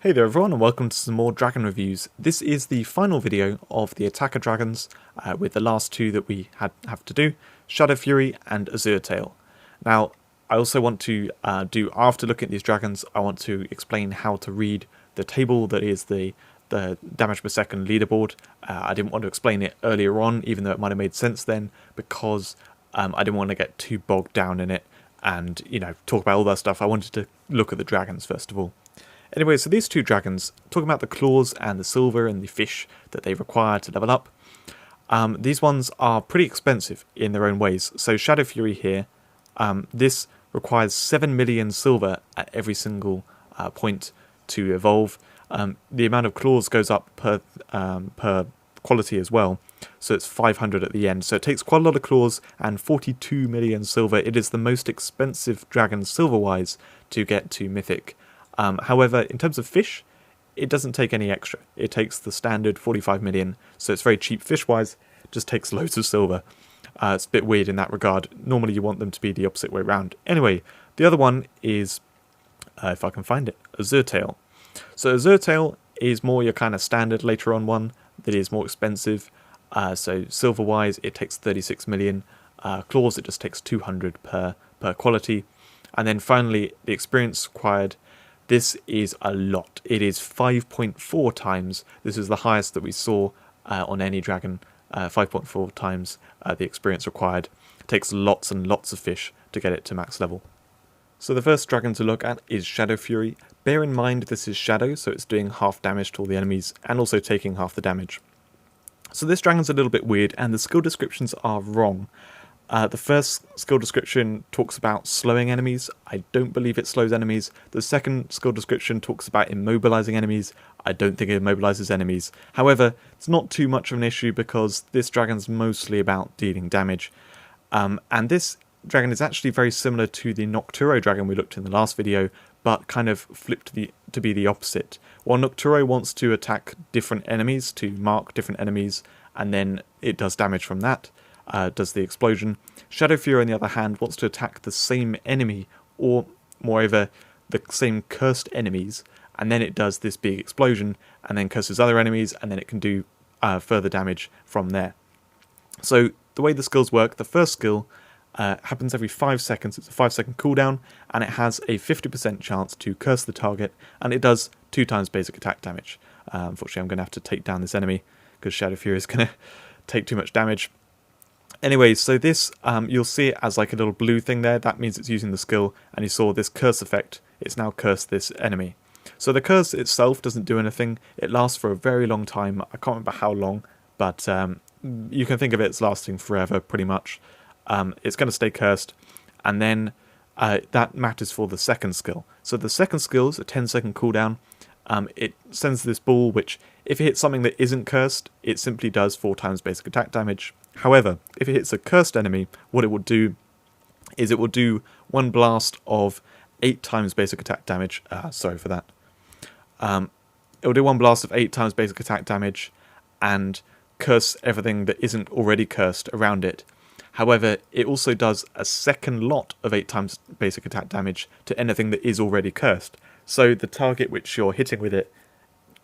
Hey there everyone, and welcome to some more dragon reviews. This is the final video of the attacker dragons, with the last two that we have to do, Shadowfury and Azuretail. Now, I also want to after looking at these dragons, I want to explain how to read the table that is the damage per second leaderboard. I didn't want to explain it earlier on, even though it might have made sense then, because I didn't want to get too bogged down in it and, talk about all that stuff. I wanted to look at the dragons first of all. Anyway, so these two dragons, talking about the claws and the silver and the fish that they require to level up, these ones are pretty expensive in their own ways. So Shadowfury here, this requires 7 million silver at every single point to evolve. The amount of claws goes up per quality as well, so it's 500 at the end. So it takes quite a lot of claws and 42 million silver. It is the most expensive dragon silver-wise to get to Mythic. However, in terms of fish, it doesn't take any extra. It takes the standard 45 million, so it's very cheap fish-wise, just takes loads of silver. It's a bit weird in that regard. Normally you want them to be the opposite way around. Anyway, the other one is, if I can find it, Azuretail. So Azuretail is more your kind of standard later on one that is more expensive. So silver-wise, it takes 36 million. Claws, it just takes 200 per quality. And then finally, the experience required. This is a lot. It is 5.4 times. This is the highest that we saw on any dragon. 5.4 times the experience required. It takes lots and lots of fish to get it to max level. So the first dragon to look at is Shadowfury. Bear in mind this is Shadow, so it's doing half damage to all the enemies and also taking half the damage. So this dragon's a little bit weird and the skill descriptions are wrong. The first skill description talks about slowing enemies. I don't believe it slows enemies. The second skill description talks about immobilizing enemies. I don't think it immobilizes enemies. However, it's not too much of an issue because this dragon's mostly about dealing damage. And this dragon is actually very similar to the Nocturo dragon we looked in the last video, but kind of flipped to be the opposite. While Nocturo wants to attack different enemies, to mark different enemies, and then it does damage from that. Does the explosion. Shadowfury, on the other hand, wants to attack the same enemy, or moreover, the same cursed enemies, and then it does this big explosion, and then curses other enemies, and then it can do further damage from there. So the way the skills work, the first skill happens every 5 seconds. It's a 5-second cooldown, and it has a 50% chance to curse the target, and it does 2 times basic attack damage. Unfortunately, I'm going to have to take down this enemy, because Shadowfury is going to take too much damage. Anyway, so this, you'll see it as like a little blue thing there. That means it's using the skill, and you saw this curse effect. It's now cursed this enemy. So the curse itself doesn't do anything. It lasts for a very long time. I can't remember how long, but you can think of it as lasting forever, pretty much. It's going to stay cursed, and then that matters for the second skill. So the second skill is a 10-second cooldown. It sends this ball, which, if it hits something that isn't cursed, it simply does 4 times basic attack damage. However, if it hits a cursed enemy, what it will do is it will do 1 blast of 8 times basic attack damage. Sorry for that. It will do 1 blast of 8 times basic attack damage and curse everything that isn't already cursed around it. However, it also does a second lot of 8 times basic attack damage to anything that is already cursed. So the target which you're hitting with it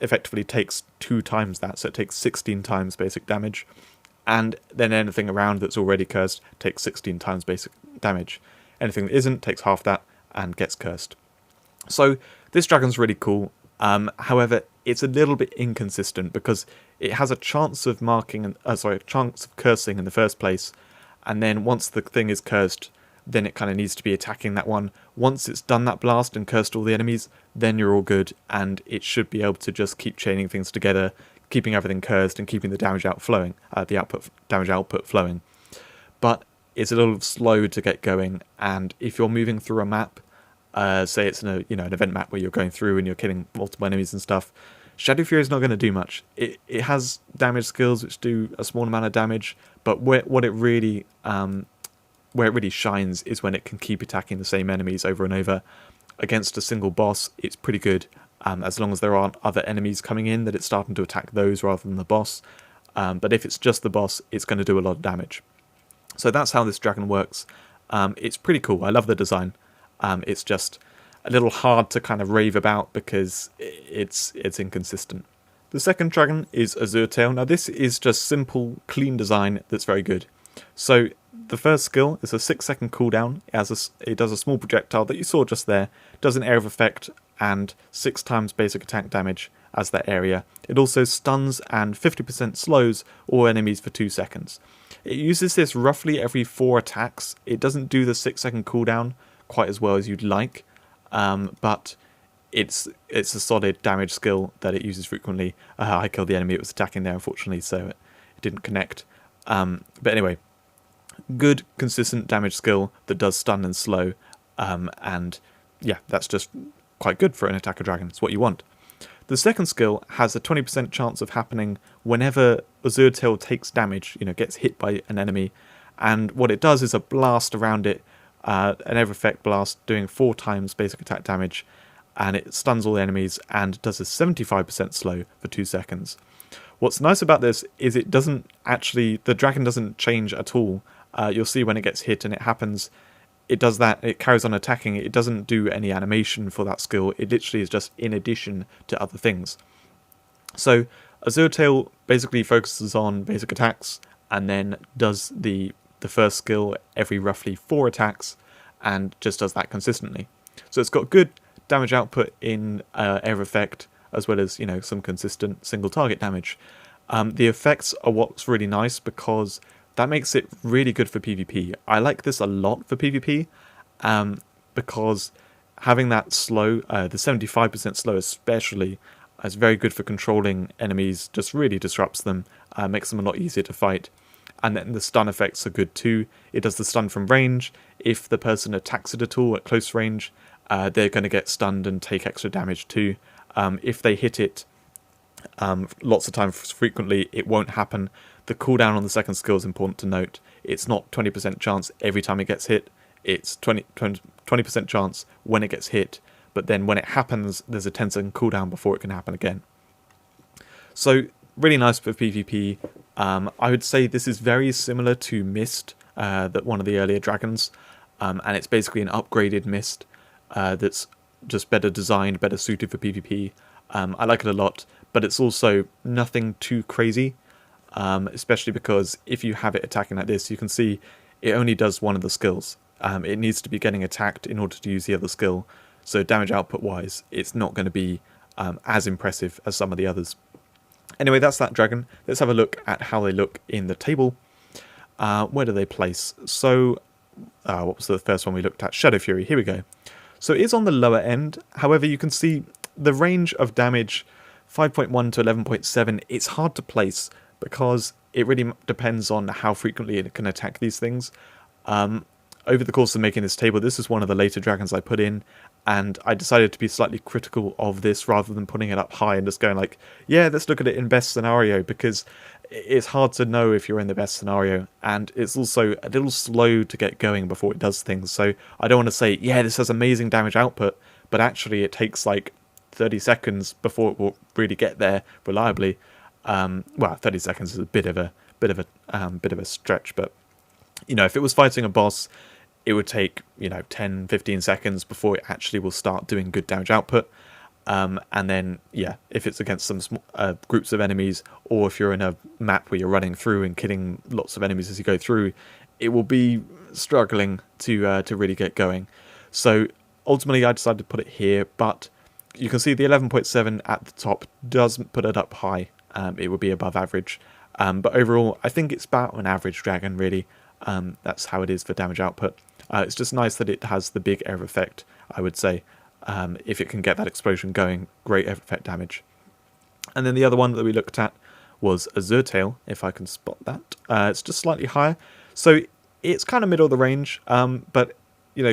effectively takes 2 times that, so it takes 16 times basic damage. And then anything around that's already cursed takes 16 times basic damage. Anything that isn't takes half that and gets cursed. So this dragon's really cool. However, it's a little bit inconsistent because it has a chance of chance of cursing in the first place, and then once the thing is cursed, then it kind of needs to be attacking that one. Once it's done that blast and cursed all the enemies, then you're all good, and it should be able to just keep chaining things together, keeping everything cursed and keeping the damage flowing. Damage output flowing. But it's a little slow to get going, and if you're moving through a map, say it's an event map where you're going through and you're killing multiple enemies and stuff, Shadowfury is not going to do much. It has damage skills which do a small amount of damage, but where it really shines is when it can keep attacking the same enemies over and over. Against a single boss, it's pretty good. As long as there aren't other enemies coming in, that it's starting to attack those rather than the boss. But if it's just the boss, it's going to do a lot of damage. So that's how this dragon works. It's pretty cool. I love the design. It's just a little hard to kind of rave about because it's inconsistent. The second dragon is Azuretail. Now this is just simple, clean design that's very good. So the first skill is a 6-second cooldown. It does a small projectile that you saw just there, does an area of effect and 6 times basic attack damage as that area. It also stuns and 50% slows all enemies for 2 seconds. It uses this roughly every 4 attacks. It doesn't do the 6-second cooldown quite as well as you'd like, but it's a solid damage skill that it uses frequently. I killed the enemy it was attacking there, unfortunately, so it didn't connect. But anyway, good, consistent damage skill that does stun and slow, and yeah, that's just quite good for an attacker dragon. It's what you want. The second skill has a 20% chance of happening whenever Azuretail takes damage, gets hit by an enemy, and what it does is a blast around it, an area effect blast doing 4 times basic attack damage, and it stuns all the enemies and does a 75% slow for 2 seconds. What's nice about this is the dragon doesn't change at all. You'll see when it gets hit and it happens, it does that, it carries on attacking, it doesn't do any animation for that skill, it literally is just in addition to other things. So Azuretail basically focuses on basic attacks and then does the first skill every roughly 4 attacks and just does that consistently. So it's got good damage output in area effect as well as some consistent single target damage. The effects are what's really nice because that makes it really good for PvP. I like this a lot for PvP because having that slow, the 75% slow especially, is very good for controlling enemies, just really disrupts them, makes them a lot easier to fight. And then the stun effects are good too. It does the stun from range. If the person attacks it at all at close range, they're going to get stunned and take extra damage too. If they hit it lots of times frequently, it won't happen. The cooldown on the second skill is important to note. It's not 20% chance every time it gets hit. It's 20% chance when it gets hit, but then when it happens, there's a 10-second cooldown before it can happen again. So really nice for PvP. I would say this is very similar to Mist, that one of the earlier dragons, and it's basically an upgraded Mist that's just better designed, better suited for PvP. I like it a lot, but it's also nothing too crazy, especially because if you have it attacking like this, you can see it only does one of the skills. It needs to be getting attacked in order to use the other skill, so damage output wise, it's not going to be as impressive as some of the others. Anyway, that's that dragon. Let's have a look at how they look in the table. Where do they place? So, what was the first one we looked at? Shadowfury, here we go. So it is on the lower end, however you can see the range of damage 5.1 to 11.7, it's hard to place because it really depends on how frequently it can attack these things. Over the course of making this table, this is one of the later dragons I put in, and I decided to be slightly critical of this rather than putting it up high and just going like, yeah, let's look at it in best scenario, because it's hard to know if you're in the best scenario, and it's also a little slow to get going before it does things. So I don't want to say, yeah, this has amazing damage output, but actually it takes like 30 seconds before it will really get there reliably. Well, 30 seconds is a bit of a stretch, but if it was fighting a boss, it would take 10, 15 seconds before it actually will start doing good damage output. And then if it's against some groups of enemies, or if you're in a map where you're running through and killing lots of enemies as you go through, it will be struggling to really get going. So ultimately I decided to put it here, but you can see the 11.7 at the top does put it up high. It would be above average, but overall I think it's about an average dragon really. That's how it is for damage output. It's just nice that it has the big air effect, I would say. If it can get that explosion going, great air effect damage. And then the other one that we looked at was Azuretail, if I can spot that. It's just slightly higher. So it's kind of middle of the range, but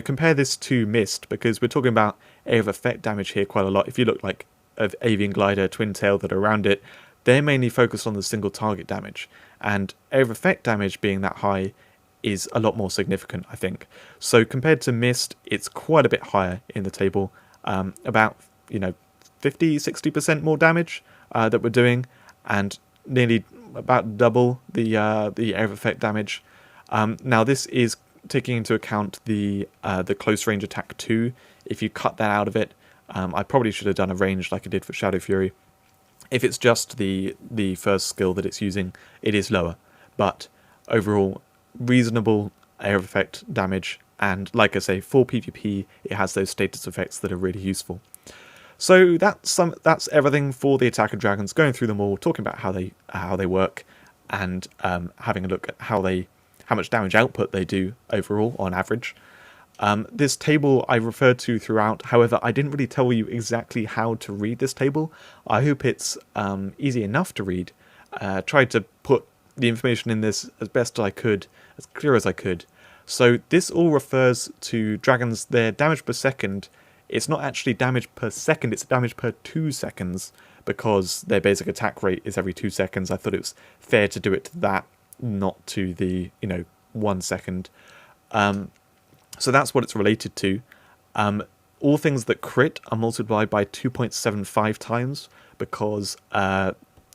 compare this to Mist, because we're talking about air effect damage here quite a lot. If you look like of Avian Glider, Twin Tail that are around it, they're mainly focused on the single target damage. And air effect damage being that high is a lot more significant, I think. So compared to Mist, it's quite a bit higher in the table, about 50-60% more damage that we're doing, and nearly about double the air effect damage. Now this is taking into account the close range attack 2. if you cut that out of it, I probably should have done a range like I did for Shadowfury. If it's just the first skill that it's using, it is lower. But overall, reasonable area of effect damage, and like I say, for PvP, it has those status effects that are really useful. So that's everything for the Attacker Dragons. Going through them all, talking about how they work, and having a look at how much damage output they do overall on average. This table I referred to throughout, however, I didn't really tell you exactly how to read this table. I hope it's easy enough to read. Tried to put the information in this as best I could, as clear as I could. So this all refers to dragons, their damage per second. It's not actually damage per second, it's damage per 2 seconds, because their basic attack rate is every 2 seconds. I thought it was fair to do it to that, not to the 1 second. So that's what it's related to. All things that crit are multiplied by 2.75 times, because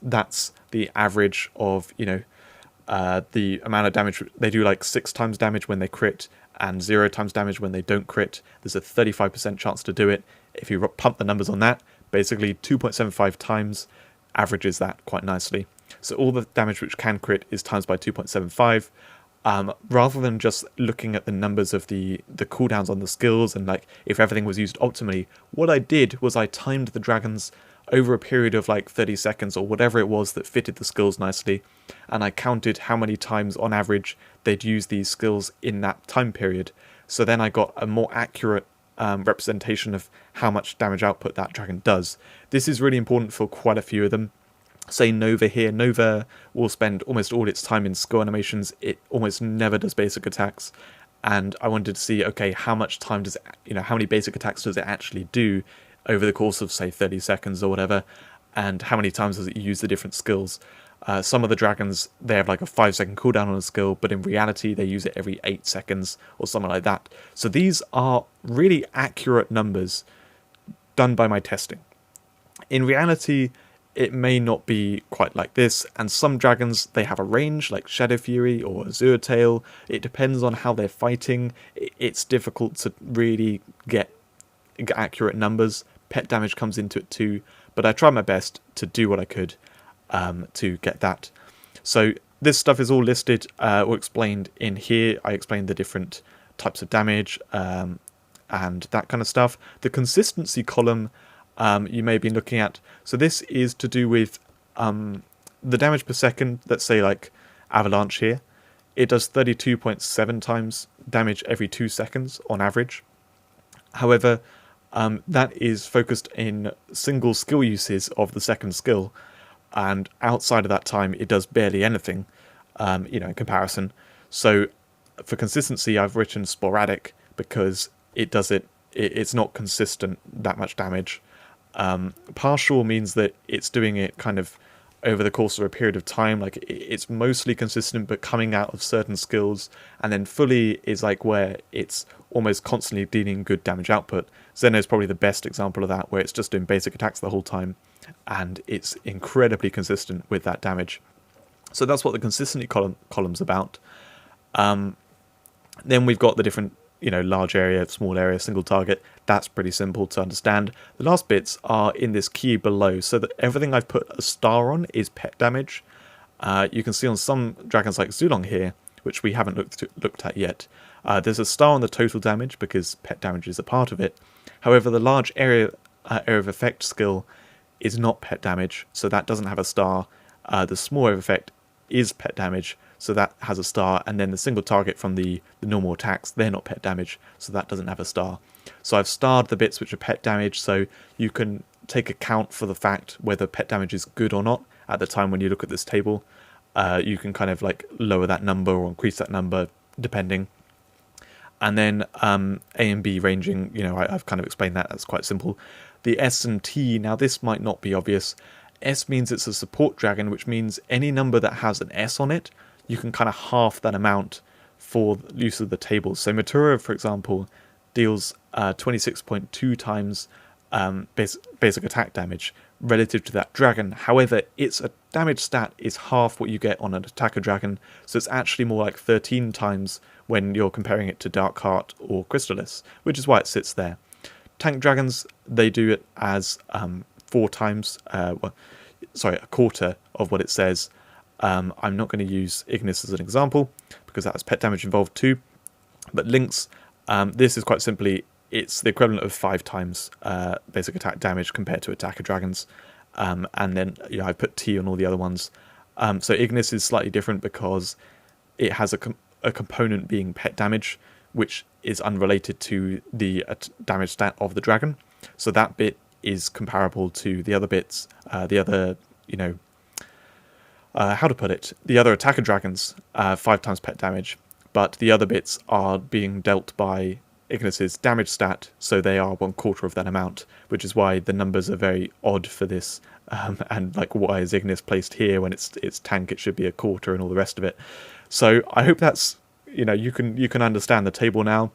that's the average of the amount of damage. They do like 6 times damage when they crit and 0 times damage when they don't crit. There's a 35% chance to do it. If you pump the numbers on that, basically 2.75 times averages that quite nicely. So all the damage which can crit is times by 2.75. Rather than just looking at the numbers of the cooldowns on the skills and like if everything was used optimally, what I did was I timed the dragons over a period of like 30 seconds or whatever it was that fitted the skills nicely, and I counted how many times on average they'd use these skills in that time period. So then I got a more accurate representation of how much damage output that dragon does. This is really important for quite a few of them. Say Nova here. Nova will spend almost all its time in skill animations. It almost never does basic attacks. And I wanted to see, okay, how much time does it, how many basic attacks does it actually do over the course of, say, 30 seconds or whatever, and how many times does it use the different skills. Some of the dragons, they have like a 5-second cooldown on a skill, but in reality they use it every 8 seconds or something like that. So these are really accurate numbers done by my testing. In reality, it may not be quite like this, and some dragons, they have a range, like Shadowfury or Azuretail. It depends on how they're fighting. It's difficult to really get accurate numbers. Pet damage comes into it too, but I tried my best to do what I could to get that. So this stuff is all listed or explained in here. I explained the different types of damage and that kind of stuff. The consistency column you may be looking at. So this is to do with the damage per second. Let's say like Avalanche here. It does 32.7 times damage every 2 seconds on average. However, that is focused in single skill uses of the second skill, and outside of that time it does barely anything, in comparison. So for consistency I've written sporadic, because it's not consistent that much damage. Partial means that it's doing it kind of over the course of a period of time, like it's mostly consistent but coming out of certain skills, and then fully is like where it's almost constantly dealing good damage output. Xeno is probably the best example of that, where it's just doing basic attacks the whole time and it's incredibly consistent with that damage. So that's what the consistency column's about. Then we've got the different large area, small area, single target. That's pretty simple to understand. The last bits are in this key below, so that everything I've put a star on is pet damage. You can see on some dragons like Zulong here, which we haven't looked at yet, there's a star on the total damage because pet damage is a part of it. However, the large area of effect skill is not pet damage, so that doesn't have a star. The small area of effect is pet damage, so that has a star, and then the single target from the normal attacks, they're not pet damage, so that doesn't have a star. So I've starred the bits which are pet damage, so you can take account for the fact whether pet damage is good or not at the time when you look at this table. You can kind of like lower that number or increase that number depending. And then A and B ranging, I've kind of explained that. That's quite simple. The S and T, now this might not be obvious. S means it's a support dragon, which means any number that has an S on it, you can kind of half that amount for use of the table. So Matura, for example, deals 26.2 times basic attack damage relative to that dragon. However, its damage stat is half what you get on an attacker dragon, so it's actually more like 13 times when you're comparing it to Darkheart or Crystallis, which is why it sits there. tank dragons, they do it as 4 times, a quarter of what it says. I'm not going to use Ignis as an example because that has pet damage involved too. But Lynx, this is quite simply, it's the equivalent of 5 times basic attack damage compared to attacker dragons. And then I put T on all the other ones. So Ignis is slightly different because it has a component being pet damage, which is unrelated to the damage stat of the dragon. So that bit is comparable to the other bits, the other, how to put it, the other attacker dragons, 5 times pet damage, but the other bits are being dealt by Ignis's damage stat, so they are 1/4 of that amount, which is why the numbers are very odd for this. And like, why is Ignis placed here when it's tank? It should be 1/4 and all the rest of it. So I hope that's, you can understand the table now.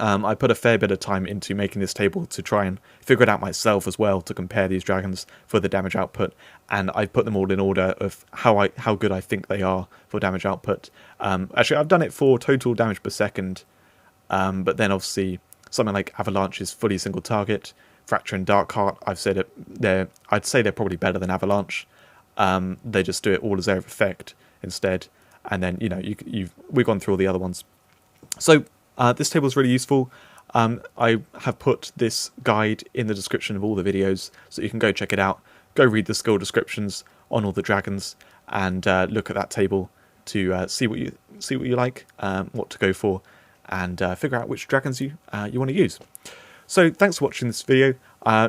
I put a fair bit of time into making this table to try and figure it out myself as well, to compare these dragons for the damage output, and I put them all in order of how good I think they are for damage output. Actually, I've done it for total damage per second, but then obviously something like Avalanche is fully single target. Fracture and Darkheart, I'd say they're probably better than Avalanche. They just do it all as area of effect instead, and then we've gone through all the other ones. So this table is really useful. I have put this guide in the description of all the videos, so you can go check it out. Go read the skill descriptions on all the dragons, and look at that table to see what you like, what to go for, and figure out which dragons you want to use. So thanks for watching this video.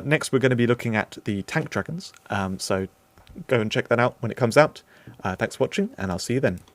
Next we're going to be looking at the tank dragons, so go and check that out when it comes out. Thanks for watching, and I'll see you then.